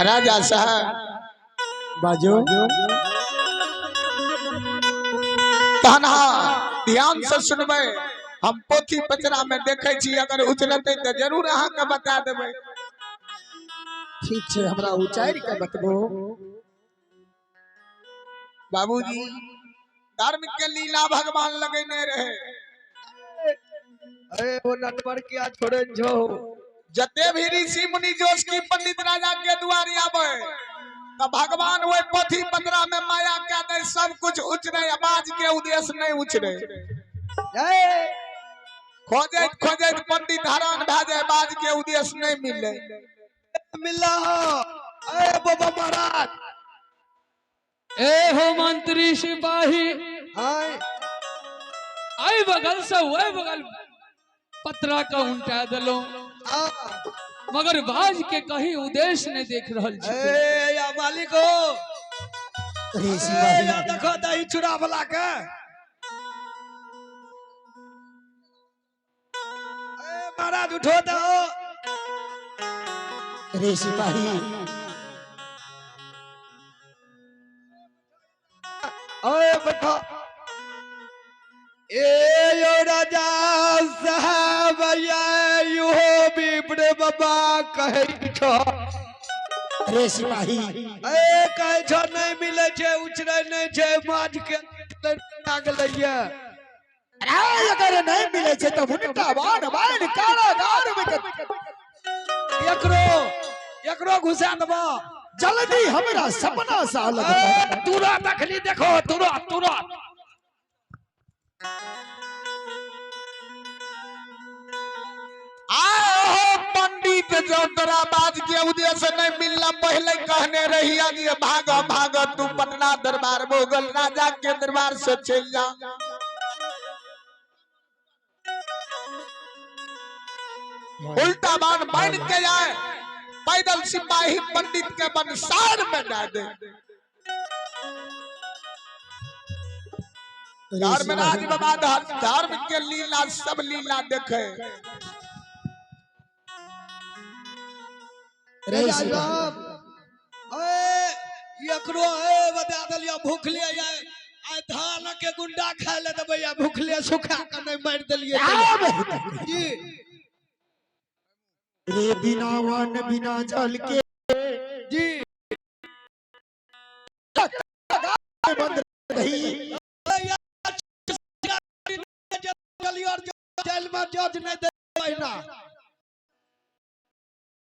राजा साहब बाजो तहना ध्यान से सुनबे। हम पोथी पचरा में देखे छी, अगर उचलते तो जरूर अहाँ के बता देबे। ठीक है, हमरा उचार के बतबो। बाबूजी धर्म के लीला भगवान लगेने रहे। अरे वो नटवर किया छोड़े जो जते भी ऋषि मुनि जोश की पंडित राजा के द्वारे आवे तो भगवान वो पोथी पतरा में माया क्या दे, सब कुछ उचरे, आवाज के उद्देश्य नहीं उचरे। खोजत खोजत पंडित हैरान भ जाए, आवाज के उद्देश्य नहीं मिले। मिला अरे बाबा महाराज, ए हो मंत्री सिपाही, आई बगल से वह बगल पत्रा का उल्टा दलो, मगर बाज के कहीं उद्देश्य नहीं देख रहल छी। ए या मालिक हो, अरे सिपाही देखो दही चूड़ा वाला के। ए महाराज उठो दो। अरे सिपाही ओए बैठो। ए यो राजा साहब ये यो बिपड़े बाबा कहे छो। अरे सिपाही ए कहे छो नहीं मिले छे, उचरे नहीं छे, माज के लाग लइया। अरे अगर नहीं मिले छे तो मुंडा बाण बाण कारागार में एकरो घुसा दबा जल्दी, हमरा सपना साल तुरा तखली देखो, तुरा तुरा पंडित जो तोरा बाज के उद्देश्य नहीं मिलना, पहले कहने रही ये भाग भाग तू पटना दरबार, मुगल राजा के दरबार से चल जा। उल्टा बाण बांध के जाए, पैदल सिपाही पंडित के बंसार में डाल दे। धर्मराज बाबा धर्म के लीला सब लीला देखे। एकरो बता दलिया भूख ले जाए, आ धान के गुंडा खा ले तो भैया भूख ले सुखा के नहीं मार दलिए जी। रे बिना वन बिना जल के जी बंद रही जेल में जज नहीं दे ना।